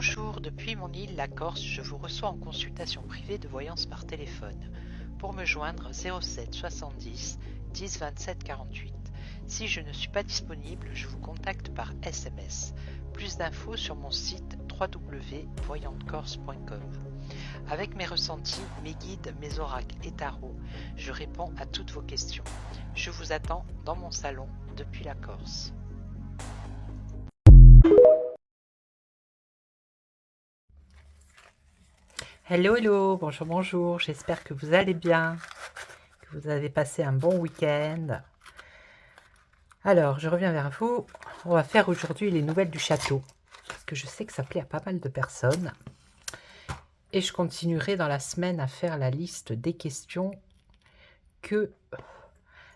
Bonjour, depuis mon île, la Corse, je vous reçois en consultation privée de voyance par téléphone. Pour me joindre, 07 70 10 27 48. Si je ne suis pas disponible, je vous contacte par SMS. Plus d'infos sur mon site www.voyantecorse.com. Avec mes ressentis, mes guides, mes oracles et tarots, je réponds à toutes vos questions. Je vous attends dans mon salon depuis la Corse. Hello, hello, bonjour, bonjour, j'espère que vous allez bien, que vous avez passé un bon week-end. Alors, je reviens vers vous, on va faire aujourd'hui les nouvelles du château, parce que je sais que ça plaît à pas mal de personnes. Et je continuerai dans la semaine à faire la liste des questions que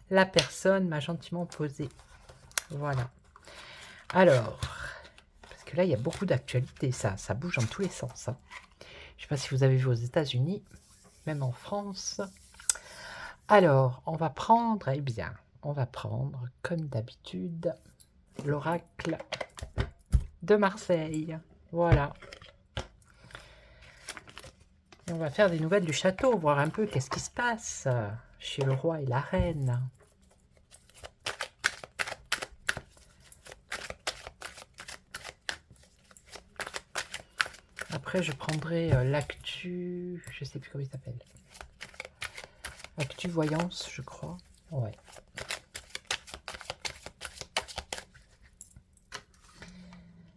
la personne m'a gentiment posées. Voilà. Alors, parce que là, il y a beaucoup d'actualités, ça bouge dans tous les sens. Je ne sais pas si vous avez vu aux États-Unis, même en France. Alors, on va prendre, comme d'habitude, l'oracle de Marseille. Voilà. Et on va faire des nouvelles du château, voir un peu qu'est-ce qui se passe chez le roi et la reine. Après, je prendrai l'actu, je sais plus comment il s'appelle. Actu voyance, je crois. Ouais.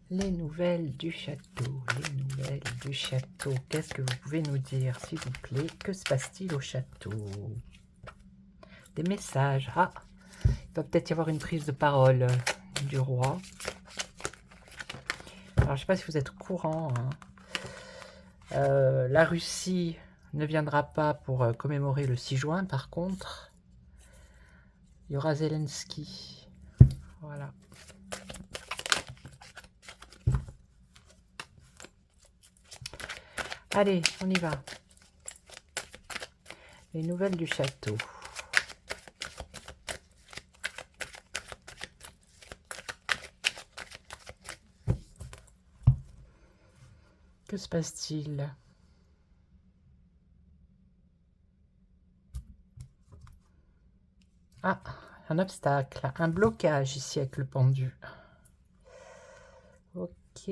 Les nouvelles du château, les nouvelles du château. Qu'est-ce que vous pouvez nous dire, s'il vous plaît? Que se passe-t-il au château? Des messages. Ah, il va peut-être y avoir une prise de parole du roi. Alors, je ne sais pas si vous êtes au courant. La Russie ne viendra pas pour commémorer le 6 juin. Par contre, il y aura Zelensky. Voilà. Allez, on y va. Les nouvelles du château. Que se passe-t-il? Ah, un obstacle, un blocage ici avec le pendu. Ok.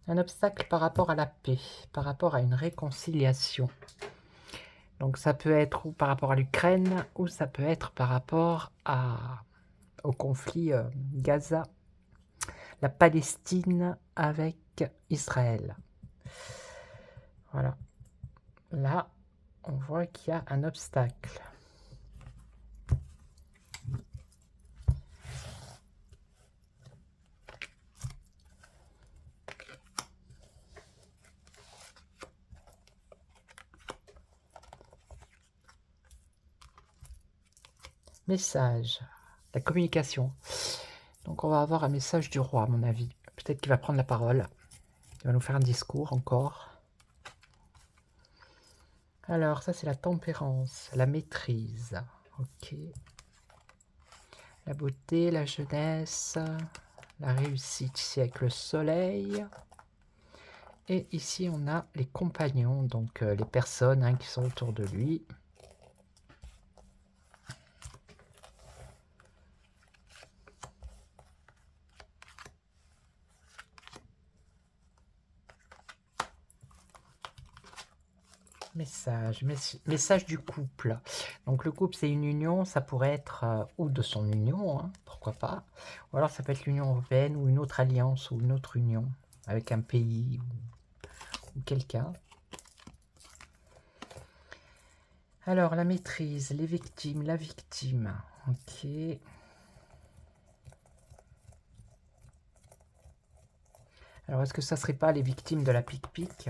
Un obstacle par rapport à la paix, par rapport à une réconciliation. Donc ça peut être ou par rapport à l'Ukraine, ou ça peut être par rapport au conflit Gaza, la Palestine avec Israël. Voilà. Là, on voit qu'il y a un obstacle. Message, la communication. Donc on va avoir un message du roi, à mon avis. Peut-être qu'il va prendre la parole. Il va nous faire un discours encore. Alors, ça c'est la tempérance, la maîtrise. Ok. La beauté, la jeunesse, la réussite ici avec le soleil. Et ici on a les compagnons, donc les personnes qui sont autour de lui. Message du couple. Donc le couple c'est une union, ça pourrait être ou de son union, pourquoi pas. Ou alors ça peut être l'Union européenne ou une autre alliance ou une autre union avec un pays ou quelqu'un. Alors la maîtrise, les victimes, la victime. Ok. Alors est-ce que ça serait pas les victimes de la pique-pique?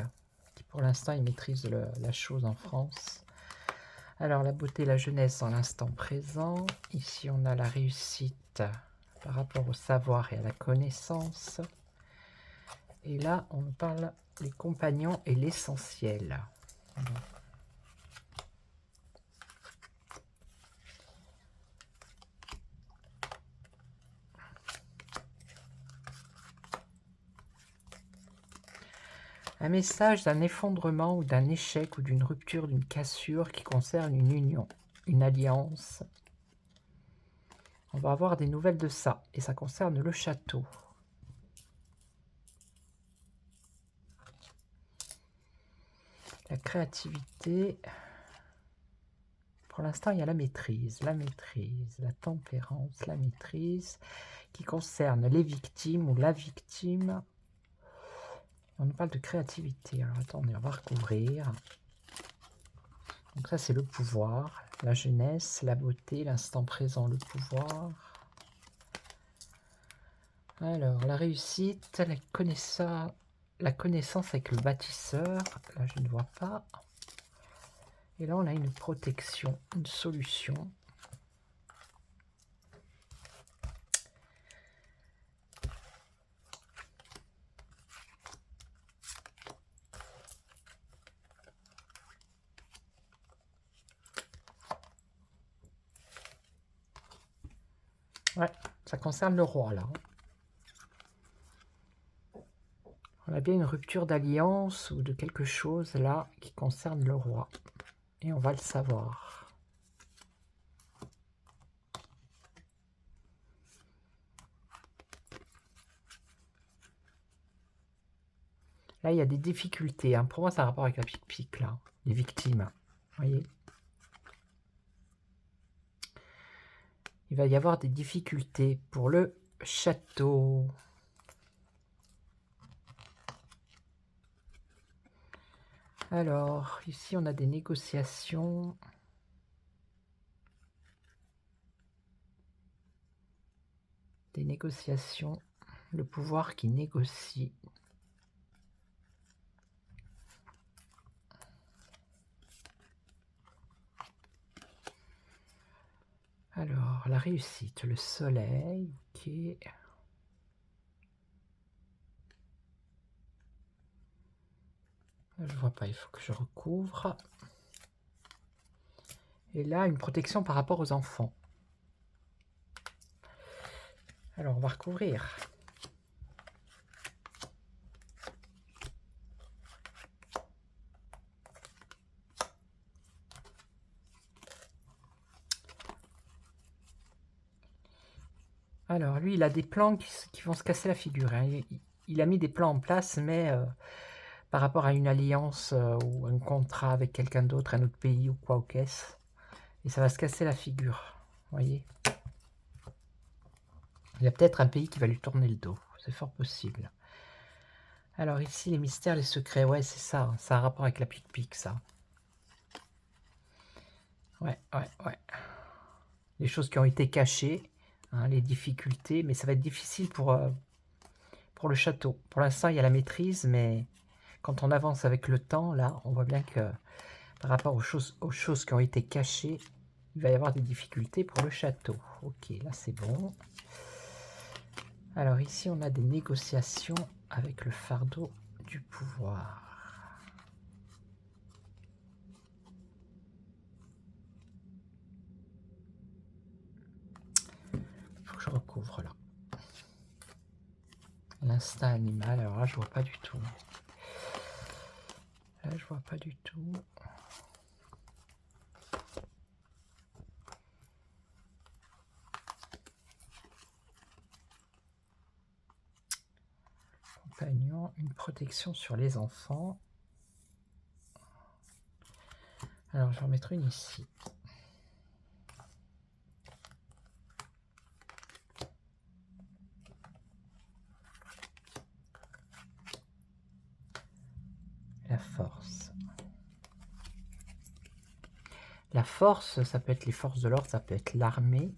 Pour l'instant, ils maîtrisent la chose en France. Alors, la beauté, la jeunesse dans l'instant présent. Ici, on a la réussite par rapport au savoir et à la connaissance. Et là, on nous parle des compagnons et l'essentiel. Un message d'un effondrement ou d'un échec ou d'une rupture, d'une cassure qui concerne une union, une alliance. On va avoir des nouvelles de ça et ça concerne le château. La créativité. Pour l'instant, il y a la maîtrise, la tempérance, la maîtrise qui concerne les victimes ou la victime. On nous parle de créativité. Alors attendez, on va recouvrir. Donc ça, c'est le pouvoir, la jeunesse, la beauté, l'instant présent, le pouvoir. Alors, la réussite, la connaissance avec le bâtisseur. Là, je ne vois pas. Et là, on a une protection, une solution. Ouais, ça concerne le roi, là. On a bien une rupture d'alliance ou de quelque chose, là, qui concerne le roi. Et on va le savoir. Là, il y a des difficultés. Hein. Pour moi, ça a rapport avec la pique-pique, là. Les victimes. Vous voyez ? Il va y avoir des difficultés pour le château. Alors, ici, on a des négociations. Des négociations. Le pouvoir qui négocie. Alors, la réussite, le soleil, ok. Je vois pas, il faut que je recouvre. Et là, une protection par rapport aux enfants. Alors, on va recouvrir. Alors, lui, il a des plans qui vont se casser la figure. Hein. Il a mis des plans en place, mais par rapport à une alliance ou un contrat avec quelqu'un d'autre, un autre pays ou quoi, ou qu'est-ce. Et ça va se casser la figure. Vous voyez ? Il y a peut-être un pays qui va lui tourner le dos. C'est fort possible. Alors ici, les mystères, les secrets. Ouais, c'est ça. Hein. Ça a un rapport avec la pique-pique, ça. Ouais. Les choses qui ont été cachées, hein, les difficultés. Mais ça va être difficile pour le château. Pour l'instant, il y a la maîtrise, mais quand on avance avec le temps, là, on voit bien que par rapport aux choses qui ont été cachées, il va y avoir des difficultés pour le château. Ok, là c'est bon. Alors ici, on a des négociations avec le fardeau du pouvoir. Il faut que je recouvre là. L'instinct animal, alors là, je vois pas du tout. Là, je vois pas du tout. Compagnon, une protection sur les enfants. Alors, je vais en mettre une ici. La force. La force, ça peut être les forces de l'ordre, ça peut être l'armée.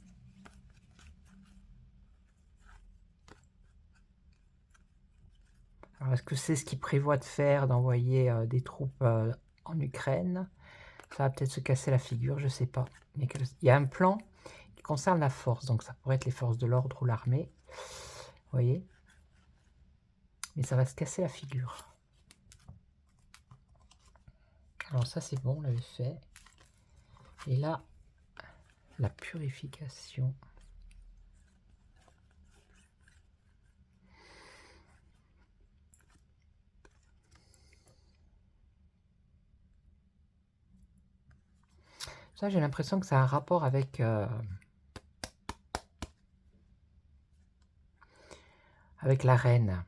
Alors, est-ce que c'est ce qu'il prévoit de faire, d'envoyer des troupes en Ukraine? Ça va peut-être se casser la figure, je ne sais pas. Il y a un plan qui concerne la force, donc ça pourrait être les forces de l'ordre ou l'armée. Vous voyez? Mais ça va se casser la figure. Alors ça c'est bon, on l'avait fait. Et là, la purification. Ça, j'ai l'impression que ça a un rapport avec la reine,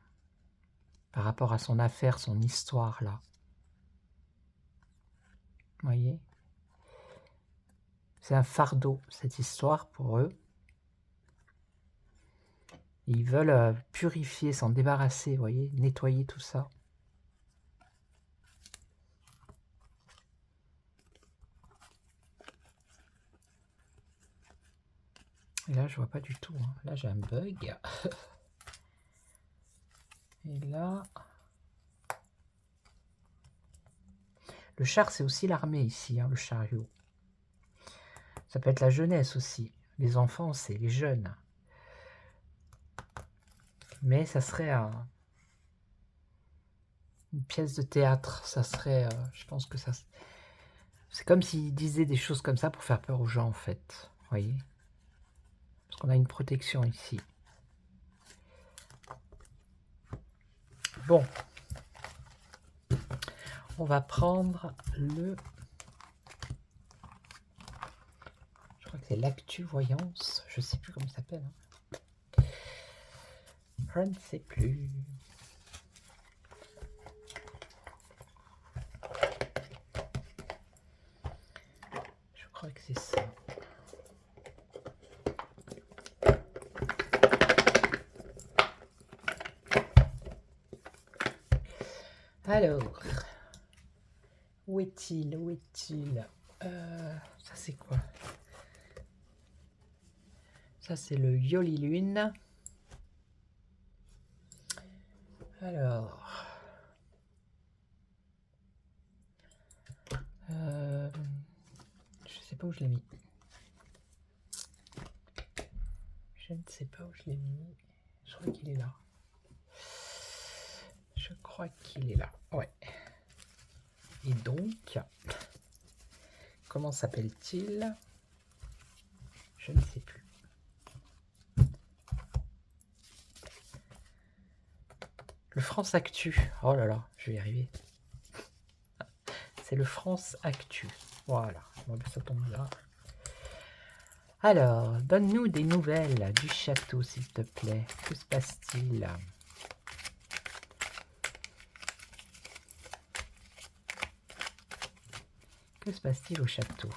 par rapport à son affaire, son histoire, là. Vous voyez? C'est un fardeau, cette histoire, pour eux. Ils veulent purifier, s'en débarrasser, vous voyez, nettoyer tout ça. Et là, je vois pas du tout. Hein. Là, j'ai un bug. Et là... Le char, c'est aussi l'armée ici, hein, le chariot. Ça peut être la jeunesse aussi. Les enfants, c'est les jeunes. Mais ça serait une pièce de théâtre. Ça serait... je pense que ça... C'est comme s'ils disaient des choses comme ça pour faire peur aux gens, en fait. Vous voyez? Parce qu'on a une protection ici. Bon. On va prendre le... Je crois que c'est l'actu voyance. Je ne sais plus comment ça s'appelle. Hein. Je ne sais plus. Je crois que c'est ça. Alors, où est-il? Où est-il? Ça c'est quoi? Ça c'est le Yoli Lune. Alors, je sais pas où je l'ai mis. Je ne sais pas où je l'ai mis. Je crois qu'il est là. Je crois qu'il est là. Ouais. Et donc, comment s'appelle-t-il? Je ne sais plus. Le France Actu. Oh là là, je vais y arriver. C'est le France Actu. Voilà, bon, ben, ça tombe là. Alors, donne-nous des nouvelles du château, s'il te plaît. Que se passe-t-il? Que se passe-t-il au château?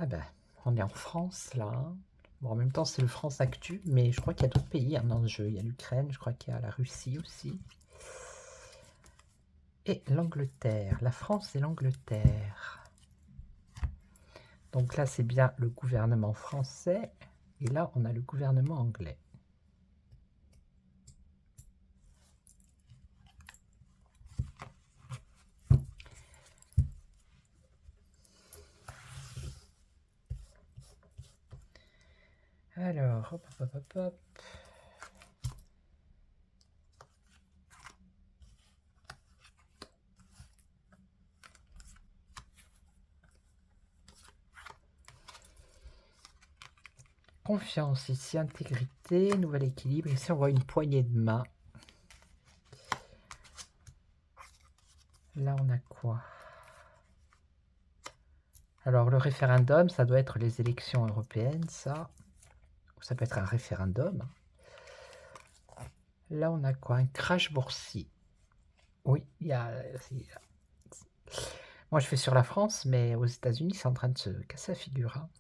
Ah ben, on est en France, là. Bon, en même temps, c'est le France Actu, mais je crois qu'il y a d'autres pays hein, dans le jeu. Il y a l'Ukraine, je crois qu'il y a la Russie aussi. Et l'Angleterre. La France et l'Angleterre. Donc là, c'est bien le gouvernement français. Et là, on a le gouvernement anglais. Alors, hop, hop, hop, hop. Confiance ici, intégrité, nouvel équilibre. Ici, on voit une poignée de main. Là, on a quoi? Alors, le référendum, ça doit être les élections européennes, ça. Ça peut être un référendum. Là, on a quoi? Un crash boursier. Oui, il y a... Moi, je fais sur la France, mais aux États-Unis, c'est en train de se casser la figure. Hein.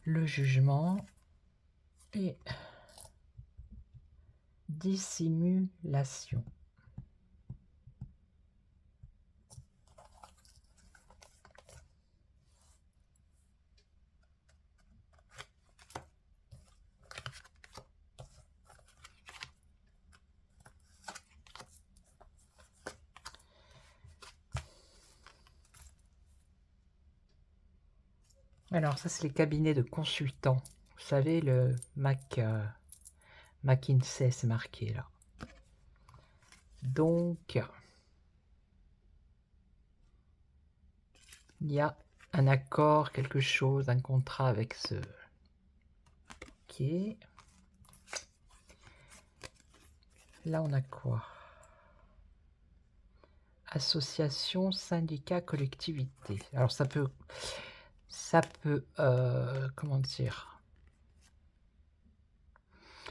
Le jugement et dissimulation. Alors, ça, c'est les cabinets de consultants. Vous savez, le McKinsey, c'est marqué là. Donc, Il y a un accord, quelque chose, un contrat avec ce... Ok. Là, on a quoi? Association, syndicat, collectivité. Alors, ça peut, comment dire?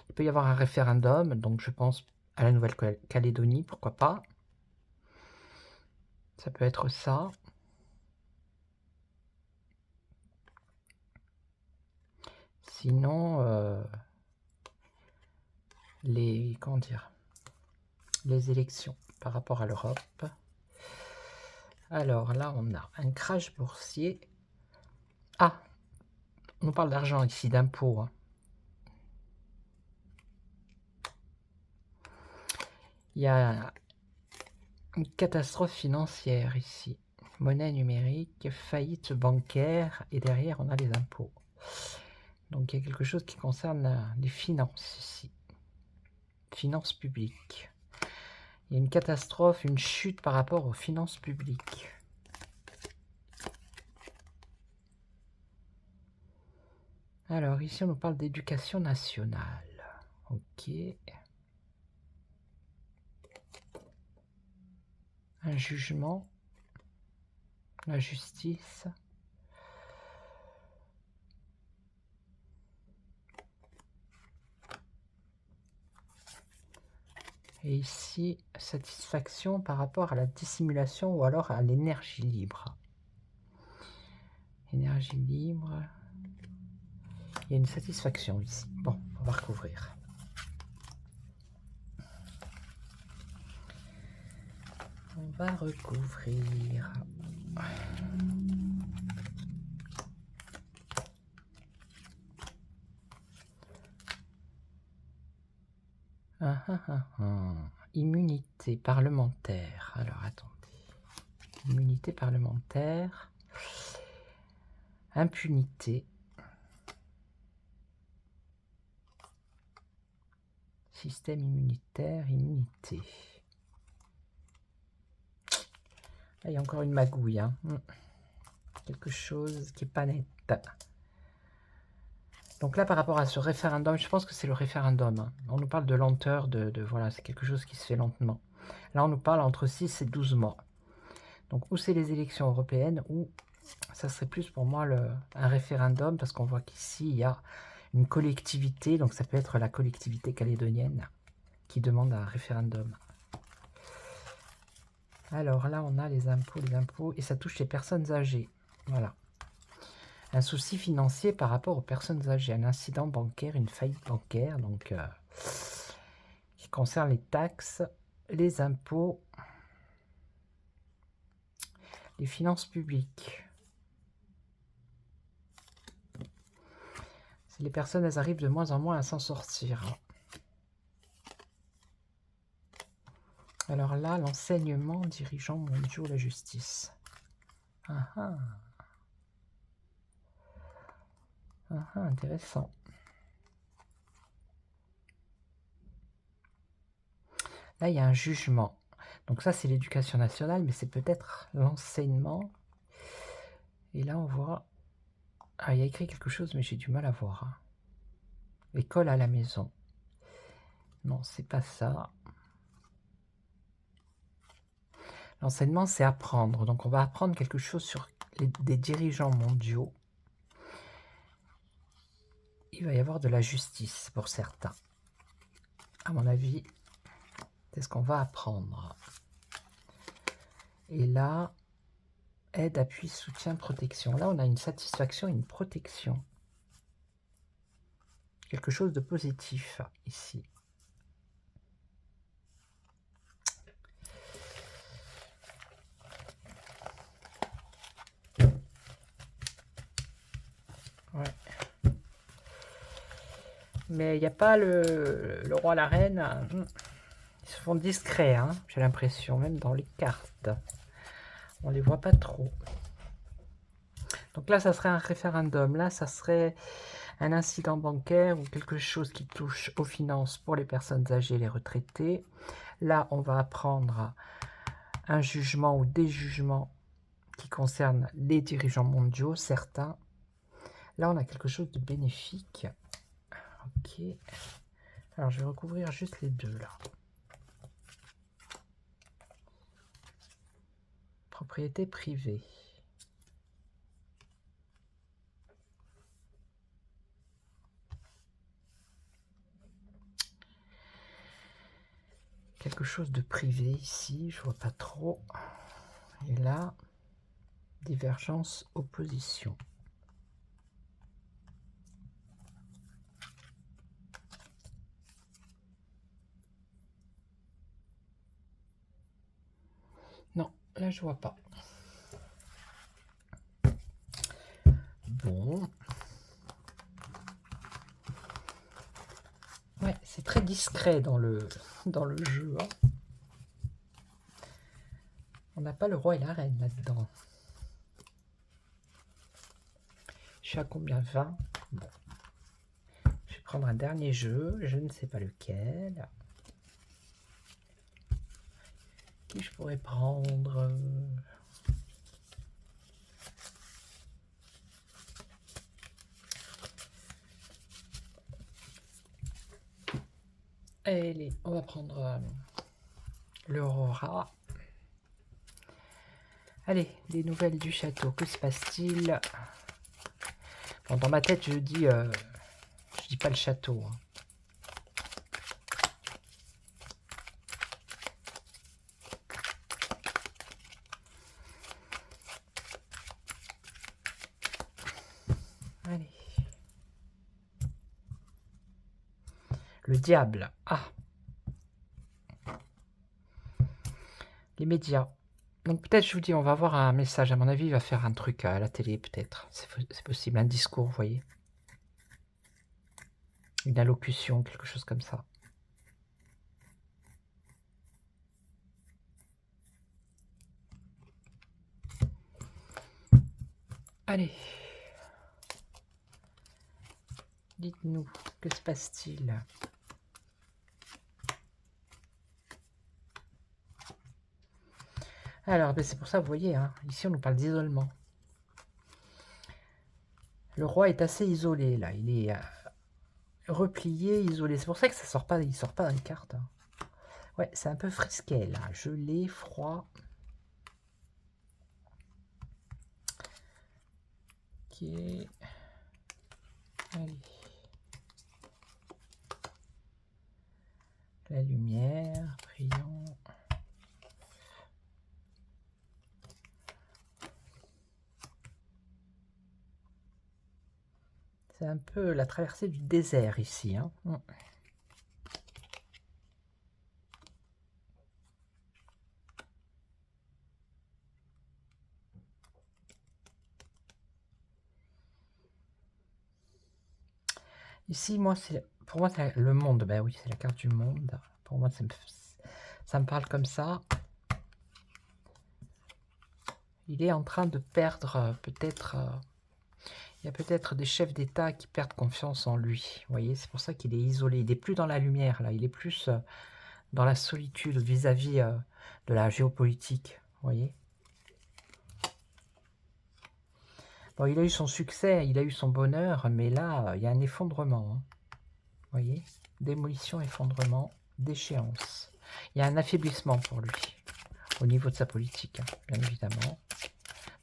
Il peut y avoir un référendum, donc je pense à la Nouvelle-Calédonie, pourquoi pas. Ça peut être ça. Sinon, comment dire, les élections par rapport à l'Europe. Alors là, on a un crash boursier. Ah, on nous parle d'argent ici, d'impôts. Hein. Il y a une catastrophe financière ici. Monnaie numérique, faillite bancaire, et derrière, on a les impôts. Donc, il y a quelque chose qui concerne les finances ici. Finances publiques. Il y a une catastrophe, une chute par rapport aux finances publiques. Alors, ici, on nous parle d'éducation nationale. Ok. Un jugement. La justice. Et ici, satisfaction par rapport à la dissimulation ou alors à l'énergie libre. Énergie libre. Il y a une satisfaction ici. Bon, on va recouvrir. On va recouvrir. Immunité parlementaire. Alors, attendez. Immunité parlementaire. Impunité. Système immunitaire, immunité. Là, il y a encore une magouille. Hein. Quelque chose qui n'est pas net. Donc là, par rapport à ce référendum, je pense que c'est le référendum. Hein. On nous parle de lenteur, voilà, c'est quelque chose qui se fait lentement. Là, on nous parle entre 6 et 12 mois. Donc, ou c'est les élections européennes, ou ça serait plus pour moi un référendum, parce qu'on voit qu'ici, il y a une collectivité, donc ça peut être la collectivité calédonienne qui demande un référendum. Alors là, on a les impôts, et ça touche les personnes âgées. Voilà. Un souci financier par rapport aux personnes âgées, un incident bancaire, une faillite bancaire, donc qui concerne les taxes, les impôts, les finances publiques. Les personnes, elles arrivent de moins en moins à s'en sortir. Alors là, l'enseignement, dirigeants mondiaux, la justice. Intéressant. Là, il y a un jugement. Donc ça, c'est l'éducation nationale, mais c'est peut-être l'enseignement. Et là, on voit... Ah, il y a écrit quelque chose, mais j'ai du mal à voir. Hein. L'école à la maison. Non, c'est pas ça. L'enseignement, c'est apprendre. Donc, on va apprendre quelque chose sur des dirigeants mondiaux. Il va y avoir de la justice pour certains. À mon avis, c'est ce qu'on va apprendre. Et là, aide, appui, soutien, protection. Là, on a une satisfaction, une protection. Quelque chose de positif ici. Ouais. Mais il n'y a pas le roi, la reine. Ils se font discrets, hein, j'ai l'impression, même dans les cartes. On les voit pas trop. Donc là, ça serait un référendum. Là, ça serait un incident bancaire ou quelque chose qui touche aux finances pour les personnes âgées et les retraités. Là, on va apprendre un jugement ou des jugements qui concerne les dirigeants mondiaux, certains. Là, on a quelque chose de bénéfique. Ok. Alors, je vais recouvrir juste les deux, là. Propriété privée. Quelque chose de privé ici, je vois pas trop. Et là, divergence, opposition. Non, là je vois pas. Bon. Ouais, c'est très discret dans le jeu. Hein. On n'a pas le roi et la reine là-dedans. Je suis à combien? 20. Bon. Je vais prendre un dernier jeu, je ne sais pas lequel. Qui je pourrais prendre? Allez, on va prendre l'Aurora. Allez, les nouvelles du château, que se passe-t-il? Bon, dans ma tête, je dis pas le château. Hein. Allez. Le diable. Ah. Les médias. Donc peut-être, je vous dis, on va avoir un message. À mon avis, il va faire un truc à la télé, peut-être. C'est possible, un discours, vous voyez. Une allocution, quelque chose comme ça. Allez. Dites-nous, que se passe-t-il? Alors, ben c'est pour ça, vous voyez, hein, ici on nous parle d'isolement. Le roi est assez isolé, là. Il est replié, isolé. C'est pour ça que ça sort pas, il sort pas dans les cartes. Hein. Ouais, c'est un peu frisquet, là. Gelé, froid. Ok. Allez. La lumière, brillant. C'est un peu la traversée du désert ici. Hein. Ici, moi, pour moi, c'est le monde. Ben oui, c'est la carte du monde. Pour moi, ça me parle comme ça. Il est en train de perdre peut-être... il y a peut-être des chefs d'État qui perdent confiance en lui. Vous voyez, c'est pour ça qu'il est isolé. Il n'est plus dans la lumière, là. Il est plus dans la solitude vis-à-vis de la géopolitique. Vous voyez. Bon, il a eu son succès, il a eu son bonheur, mais là, il y a un effondrement. Hein. Vous voyez, démolition, effondrement, déchéance. Il y a un affaiblissement pour lui, au niveau de sa politique, hein, bien évidemment,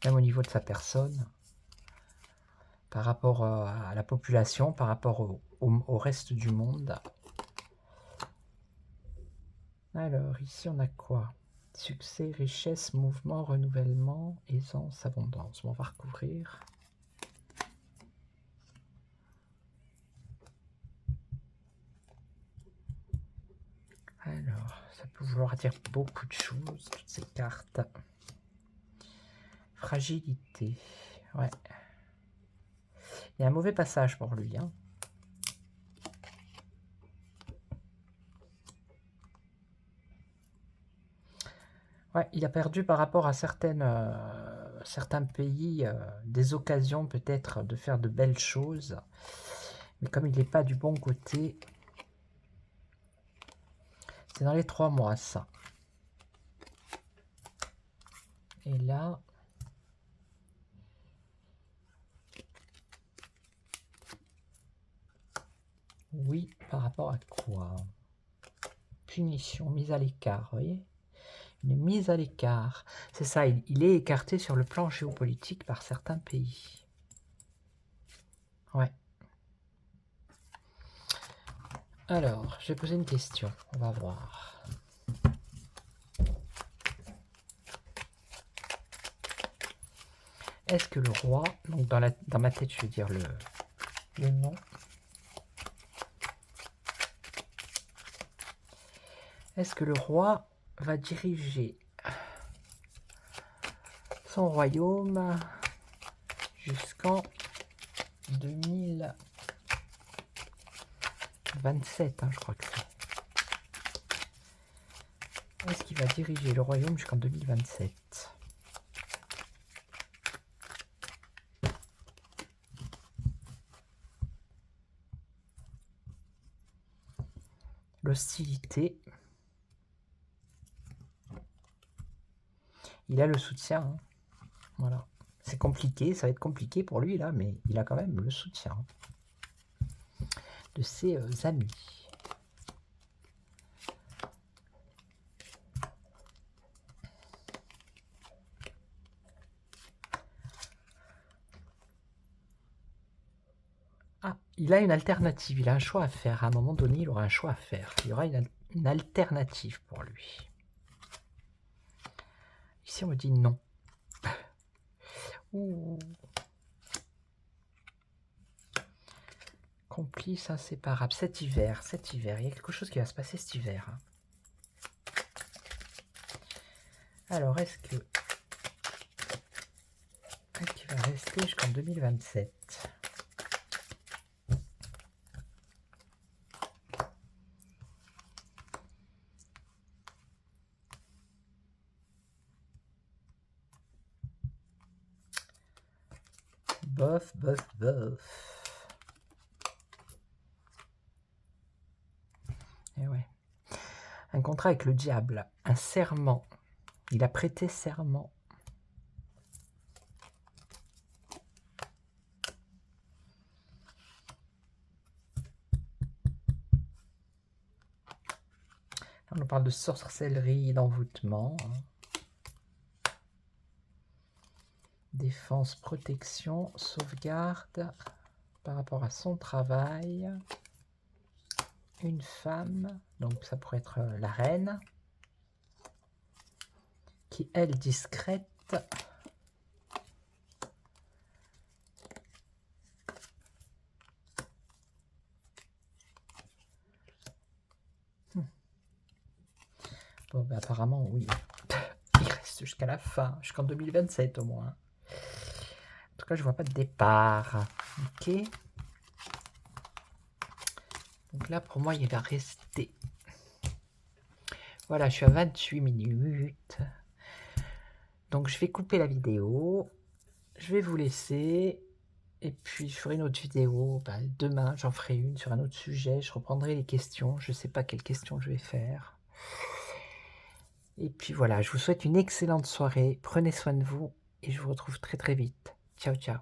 même au niveau de sa personne, par rapport à la population, par rapport au reste du monde. Alors, ici, on a quoi? Succès, richesse, mouvement, renouvellement, aisance, abondance. Bon, on va recouvrir. Alors, ça peut vouloir dire beaucoup de choses, toutes ces cartes. Fragilité. Ouais. Il y a un mauvais passage pour lui. Hein. Ouais, il a perdu par rapport à certains pays des occasions peut-être de faire de belles choses. Mais comme il n'est pas du bon côté, c'est dans les 3 mois ça. Et là, Oui, par rapport à quoi? Punition, mise à l'écart, vous voyez? Une mise à l'écart. C'est ça, il est écarté sur le plan géopolitique par certains pays. Ouais. Alors, je vais poser une question, on va voir. Est-ce que le roi, donc dans ma tête je vais dire le nom. Est-ce que le roi va diriger son royaume jusqu'en 2027, je crois que c'est. Est-ce qu'il va diriger le royaume jusqu'en 2027? L'hostilité. Il a le soutien. Hein. Voilà. C'est compliqué, ça va être compliqué pour lui là, mais il a quand même le soutien de ses amis. Ah, il a une alternative, il a un choix à faire. À un moment donné, il aura un choix à faire. Il y aura une alternative pour lui. Ici, on me dit non. Ouh. Complice inséparable. Cet hiver, il y a quelque chose qui va se passer cet hiver. Hein. Alors, est-ce qu'il va rester jusqu'en 2027? Bof, bof, bof. Et ouais. Un contrat avec le diable, un serment. Il a prêté serment. On nous parle de sorcellerie, d'envoûtement. Défense, protection, sauvegarde par rapport à son travail. Une femme, donc ça pourrait être la reine, qui elle discrète. Bon, ben, apparemment, oui. Il reste jusqu'à la fin, jusqu'en 2027 au moins. En tout cas, je vois pas de départ. Ok. Donc là, pour moi, il va rester. Voilà, je suis à 28 minutes. Donc, je vais couper la vidéo. Je vais vous laisser. Et puis, je ferai une autre vidéo. Ben, demain, j'en ferai une sur un autre sujet. Je reprendrai les questions. Je ne sais pas quelles questions je vais faire. Et puis voilà, je vous souhaite une excellente soirée. Prenez soin de vous. Et je vous retrouve très très vite. Ciao, ciao.